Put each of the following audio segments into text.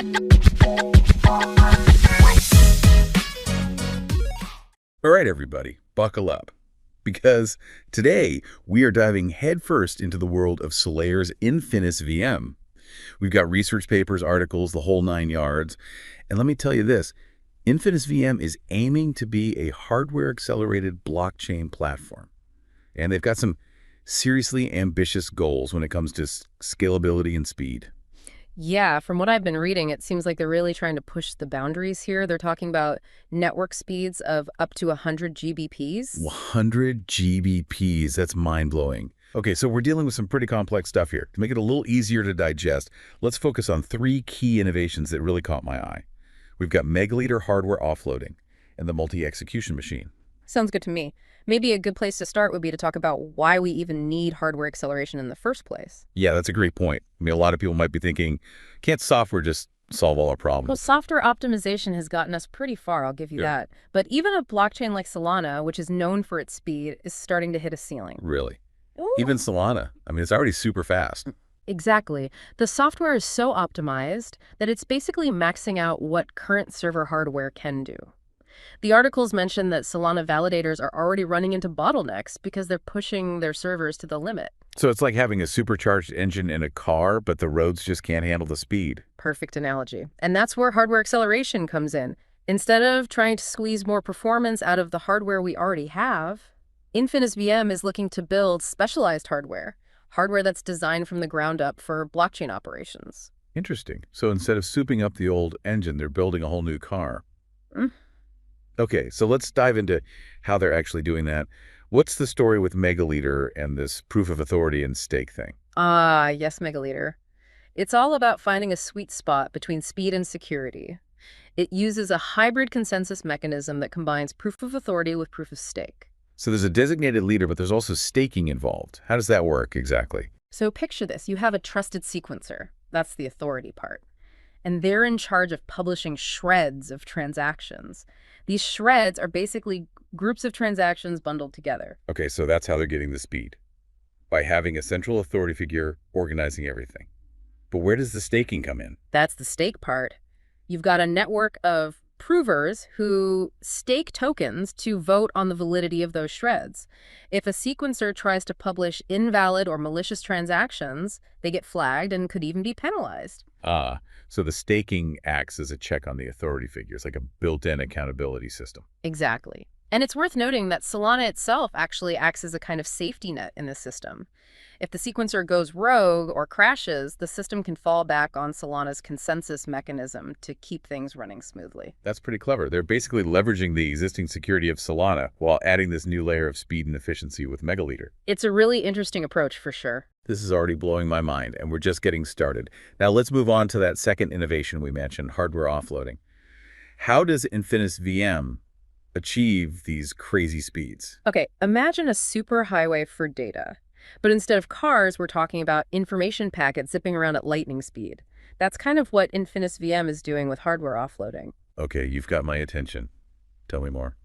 All right, everybody, buckle up. Because today we are diving headfirst into the world of Solayer's InfiniSVM. We've got research papers, articles, the whole 9 yards. And let me tell you this, InfiniSVM is aiming to be a hardware-accelerated blockchain platform. And they've got some seriously ambitious goals when it comes to scalability and speed. Yeah, from what I've been reading, it seems like they're really trying to push the boundaries here. They're talking about network speeds of up to 100 GBPs. 100 GBPs, that's mind-blowing. Okay, so we're dealing with some pretty complex stuff here. To make it a little easier to digest, let's focus on 3 key innovations that really caught my eye. We've got megaliter hardware offloading and the multi-execution machine. Sounds good to me. Maybe a good place to start would be to talk about why we even need hardware acceleration in the first place. Yeah, that's a great point. I mean, a lot of people might be thinking, can't software just solve all our Well, problems? software optimization has gotten us pretty far, I'll give you Yeah. that. But even a blockchain like Solana, which is known for its speed, is starting to hit a ceiling. Really? Ooh. Even Solana, I mean, it's already super fast. Exactly. The software is so optimized that it's basically maxing out what current server hardware can do. The articles mention that Solana validators are already running into bottlenecks because they're pushing their servers to the limit. So it's like having a supercharged engine in a car, but the roads just can't handle the speed. Perfect analogy. And that's where hardware acceleration comes in. Instead of trying to squeeze more performance out of the hardware we already have, InfiniSVM is looking to build specialized hardware that's designed from the ground up for blockchain operations. Interesting. So instead of souping up the old engine, they're building a whole new car. Mm. Okay, so let's dive into how they're actually doing that. What's the story with megaliter and this proof of authority and stake thing? Ah, yes, Megaliter. It's all about finding a sweet spot between speed and security. It uses a hybrid consensus mechanism that combines proof of authority with proof of stake. So there's a designated leader, but there's also staking involved. How does that work exactly? So picture this. You have a trusted sequencer. That's the authority part. And they're in charge of publishing shreds of transactions. These shreds are basically groups of transactions bundled together. Okay, so that's how they're getting the speed, by having a central authority figure organizing everything. But where does the staking come in? That's the stake part. You've got a network of provers who stake tokens to vote on the validity of those shreds. If a sequencer tries to publish invalid or malicious transactions, they get flagged and could even be penalized. So the staking acts as a check on the authority figures, like a built-in accountability system. Exactly. And it's worth noting that Solana itself actually acts as a kind of safety net in this system. If the sequencer goes rogue or crashes, the system can fall back on Solana's consensus mechanism to keep things running smoothly. That's pretty clever. They're basically leveraging the existing security of Solana while adding this new layer of speed and efficiency with megaliter. It's a really interesting approach for sure. This is already blowing my mind, and we're just getting started. Now let's move on to that second innovation we mentioned, hardware offloading. How does InfiniSVM achieve these crazy speeds? Okay, imagine a superhighway for data. But instead of cars, we're talking about information packets zipping around at lightning speed. That's kind of what InfiniSVM is doing with hardware offloading. Okay, you've got my attention. Tell me more.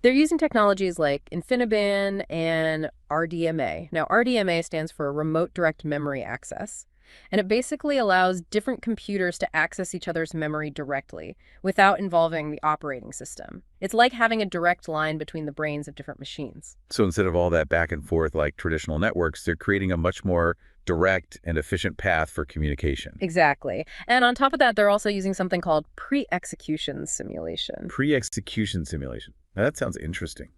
They're using technologies like InfiniBand and RDMA. Now, RDMA stands for Remote Direct Memory Access, and it basically allows different computers to access each other's memory directly without involving the operating system. It's like having a direct line between the brains of different machines. So instead of all that back and forth like traditional networks, they're creating a much more direct and efficient path for communication. Exactly. And on top of that, they're also using something called pre-execution simulation. Pre-execution simulation. Now that sounds interesting.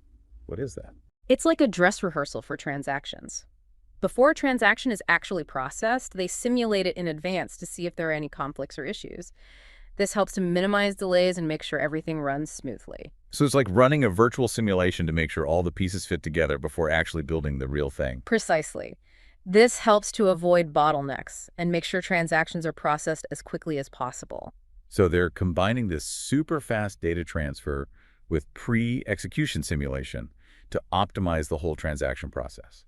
What is that? It's like a dress rehearsal for transactions. Before a transaction is actually processed, they simulate it in advance to see if there are any conflicts or issues. This helps to minimize delays and make sure everything runs smoothly. So it's like running a virtual simulation to make sure all the pieces fit together before actually building the real thing. Precisely. This helps to avoid bottlenecks and make sure transactions are processed as quickly as possible. So they're combining this super fast data transfer with pre-execution simulation to optimize the whole transaction process.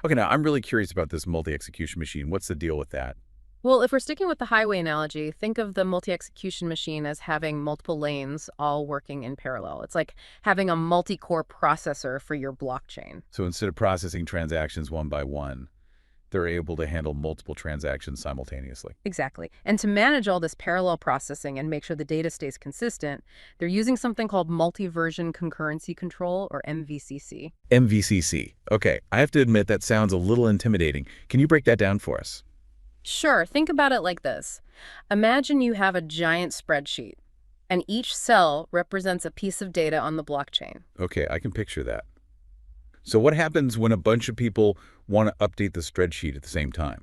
Okay, now I'm really curious about this multi-execution machine. What's the deal with that? Well, if we're sticking with the highway analogy, think of the multi-execution machine as having multiple lanes all working in parallel. It's like having a multi-core processor for your blockchain. So instead of processing transactions one by one, They're able to handle multiple transactions simultaneously. Exactly. And to manage all this parallel processing and make sure the data stays consistent, they're using something called multi-version concurrency control, or MVCC. MVCC. Okay, I have to admit that sounds a little intimidating. Can you break that down for us? Sure, think about it like this. Imagine you have a giant spreadsheet, and each cell represents a piece of data on the blockchain. Okay, I can picture that. So what happens when a bunch of people want to update the spreadsheet at the same time?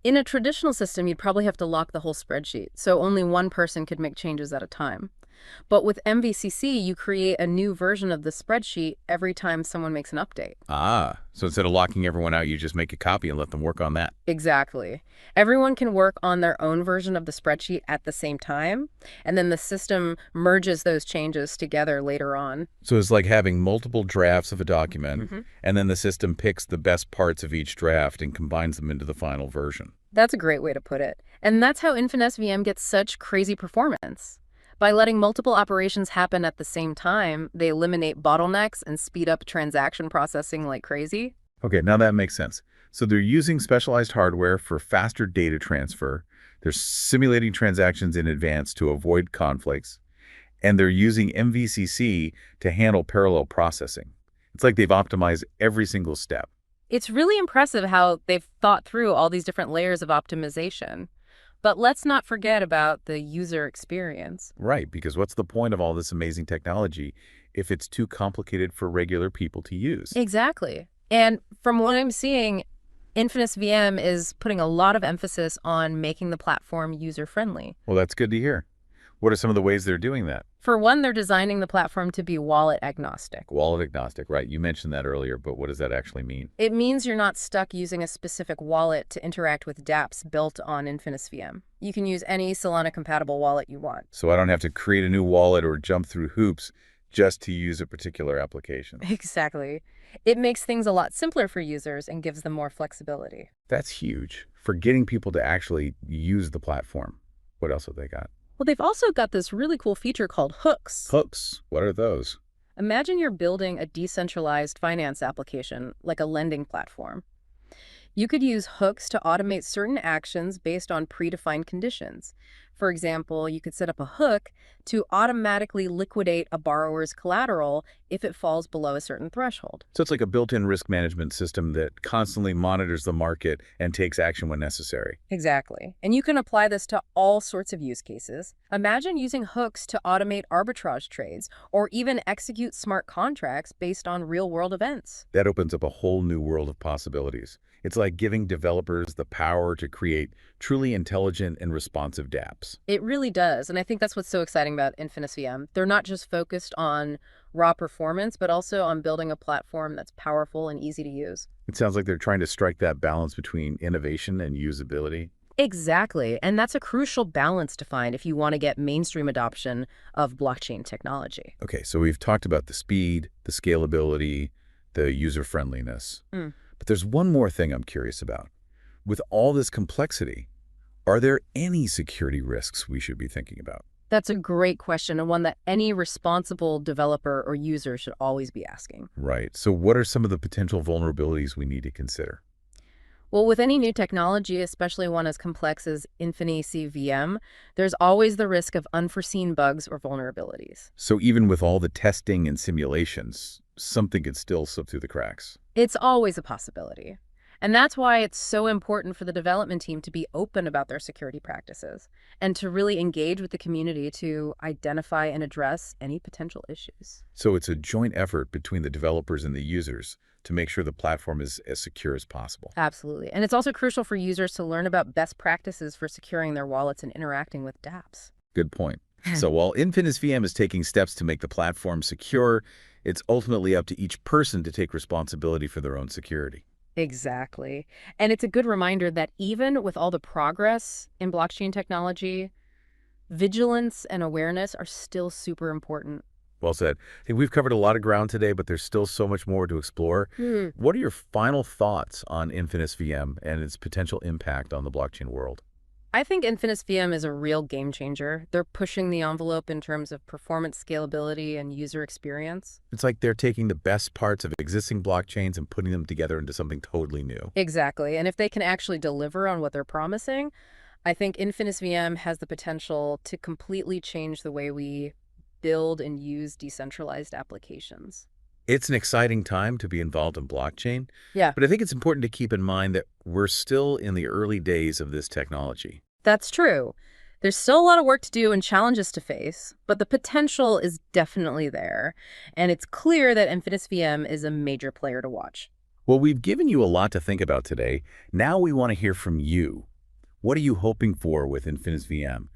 In a traditional system, you'd probably have to lock the whole spreadsheet, so only one person could make changes at a time. But with MVCC, you create a new version of the spreadsheet every time someone makes an update. Ah, so instead of locking everyone out, you just make a copy and let them work on that. Exactly. Everyone can work on their own version of the spreadsheet at the same time, and then the system merges those changes together later on. So it's like having multiple drafts of a document, hmm and then the system picks the best parts of each draft and combines them into the final version. That's a great way to put it. And that's how InfiniSVM gets such crazy performance. By letting multiple operations happen at the same time, they eliminate bottlenecks and speed up transaction processing like crazy. Okay, now that makes sense. So they're using specialized hardware for faster data transfer. They're simulating transactions in advance to avoid conflicts. And they're using MVCC to handle parallel processing. It's like they've optimized every single step. It's really impressive how they've thought through all these different layers of optimization. But let's not forget about the user experience. Right, because what's the point of all this amazing technology if it's too complicated for regular people to use? Exactly. And from what I'm seeing, InfiniSVM is putting a lot of emphasis on making the platform user-friendly. Well, that's good to hear. What are some of the ways they're doing that? For one, they're designing the platform to be wallet agnostic. Wallet agnostic, right? You mentioned that earlier, but what does that actually mean? It means you're not stuck using a specific wallet to interact with dApps built on InfiniSVM. You can use any Solana-compatible wallet you want. So I don't have to create a new wallet or jump through hoops just to use a particular application. Exactly. It makes things a lot simpler for users and gives them more flexibility. That's huge for getting people to actually use the platform. What else have they got? Well, they've also got this really cool feature called hooks. Hooks. What are those? Imagine you're building a decentralized finance application, like a lending platform. You could use hooks to automate certain actions based on predefined conditions. For example, you could set up a hook to automatically liquidate a borrower's collateral if it falls below a certain threshold. So it's like a built-in risk management system that constantly monitors the market and takes action when necessary. Exactly. And you can apply this to all sorts of use cases. Imagine using hooks to automate arbitrage trades or even execute smart contracts based on real-world events. That opens up a whole new world of possibilities. It's like giving developers the power to create truly intelligent and responsive dApps. It really does. And I think that's what's so exciting about InfiniSVM. They're not just focused on raw performance, but also on building a platform that's powerful and easy to use. It sounds like they're trying to strike that balance between innovation and usability. Exactly. And that's a crucial balance to find if you want to get mainstream adoption of blockchain technology. Okay, so we've talked about the speed, the scalability, the user-friendliness. Mm. But there's one more thing I'm curious about. With all this complexity, are there any security risks we should be thinking about? That's a great question, and one that any responsible developer or user should always be asking. Right. So what are some of the potential vulnerabilities we need to consider? Well, with any new technology, especially one as complex as InfiniSVM, there's always the risk of unforeseen bugs or vulnerabilities. So even with all the testing and simulations, something could still slip through the cracks. It's always a possibility. And that's why it's so important for the development team to be open about their security practices and to really engage with the community to identify and address any potential issues. So it's a joint effort between the developers and the users to make sure the platform is as secure as possible. Absolutely. And it's also crucial for users to learn about best practices for securing their wallets and interacting with dApps. Good point. So while InfiniSVM is taking steps to make the platform secure, it's ultimately up to each person to take responsibility for their own security. Exactly. And it's a good reminder that even with all the progress in blockchain technology, vigilance and awareness are still super important. Well said. Hey, we've covered a lot of ground today, but there's still so much more to explore. What are your final thoughts on InfiniSVM and its potential impact on the blockchain world? I think InfiniSVM is a real game changer. They're pushing the envelope in terms of performance, scalability, and user experience. It's like they're taking the best parts of existing blockchains and putting them together into something totally new. Exactly. And if they can actually deliver on what they're promising, I think InfiniSVM has the potential to completely change the way we build and use decentralized applications. It's an exciting time to be involved in blockchain, Yeah, but I think it's important to keep in mind that we're still in the early days of this technology. that's true. There's still a lot of work to do and challenges to face, but the potential is definitely there. And it's clear that InfiniSVM is a major player to watch. Well, we've given you a lot to think about today. Now we want to hear from you. What are you hoping for with InfiniSVM?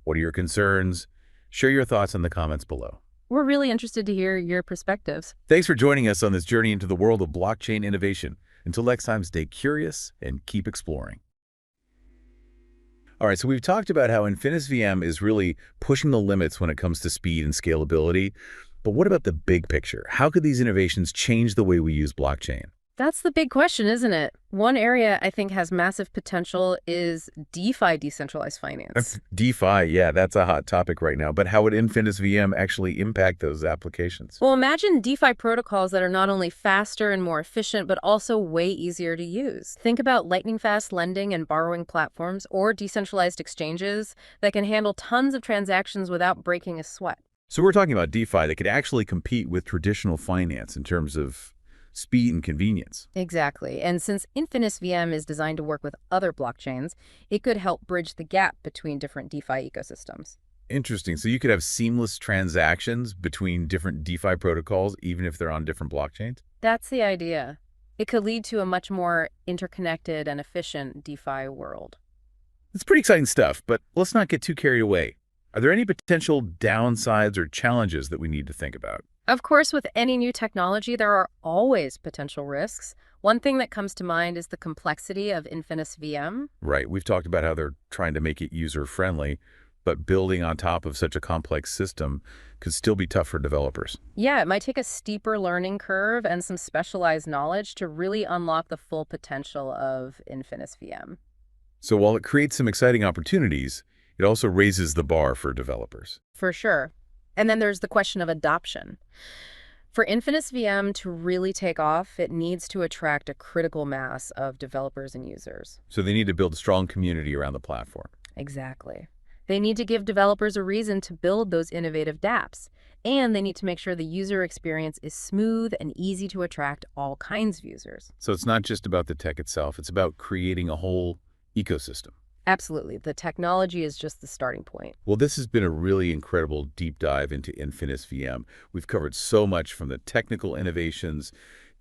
What are your concerns? Share your thoughts in the comments below. We're really interested to hear your perspectives. Thanks for joining us on this journey into the world of blockchain innovation. Until next time, stay curious and keep exploring. All right, so we've talked about how InfiniSVM is really pushing the limits when it comes to speed and scalability. But what about the big picture? How could these innovations change the way we use blockchain? That's the big question, isn't it? One area I think has massive potential is DeFi, decentralized finance. DeFi, yeah, that's a hot topic right now. But how would InfiniSVM actually impact those applications? Well, imagine DeFi protocols that are not only faster and more efficient, but also way easier to use. Think about lightning-fast lending and borrowing platforms or decentralized exchanges that can handle tons of transactions without breaking a sweat. So we're talking about DeFi that could actually compete with traditional finance in terms of speed and convenience. Exactly. And since InfiniSVM is designed to work with other blockchains, it could help bridge the gap between different DeFi ecosystems. Interesting. So you could have seamless transactions between different DeFi protocols, even if they're on different blockchains? That's the idea. It could lead to a much more interconnected and efficient DeFi world. It's pretty exciting stuff, but let's not get too carried away. Are there any potential downsides or challenges that we need to think about? Of course, with any new technology, there are always potential risks. One thing that comes to mind is the complexity of InfiniSVM. Right. We've talked about how they're trying to make it user-friendly, but building on top of such a complex system could still be tough for developers. Yeah, it might take a steeper learning curve and some specialized knowledge to really unlock the full potential of InfiniSVM. So while it creates some exciting opportunities, it also raises the bar for developers. For sure. And then there's the question of adoption. For InfiniSVM to really take off, it needs to attract a critical mass of developers and users. So they need to build a strong community around the platform. Exactly. They need to give developers a reason to build those innovative dApps. And they need to make sure the user experience is smooth and easy to attract all kinds of users. So it's not just about the tech itself, it's about creating a whole ecosystem. Absolutely. The technology is just the starting point. Well, this has been a really incredible deep dive into InfiniSVM. We've covered so much from the technical innovations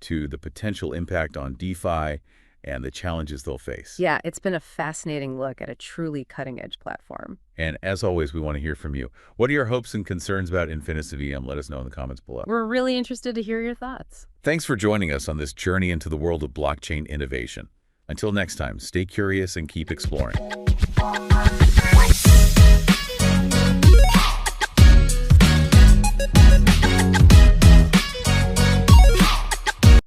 to the potential impact on DeFi and the challenges they'll face. Yeah, it's been a fascinating look at a truly cutting-edge platform. And as always, we want to hear from you. What are your hopes and concerns about InfiniSVM? Let us know in the comments below. We're really interested to hear your thoughts. Thanks for joining us on this journey into the world of blockchain innovation. Until next time, stay curious and keep exploring.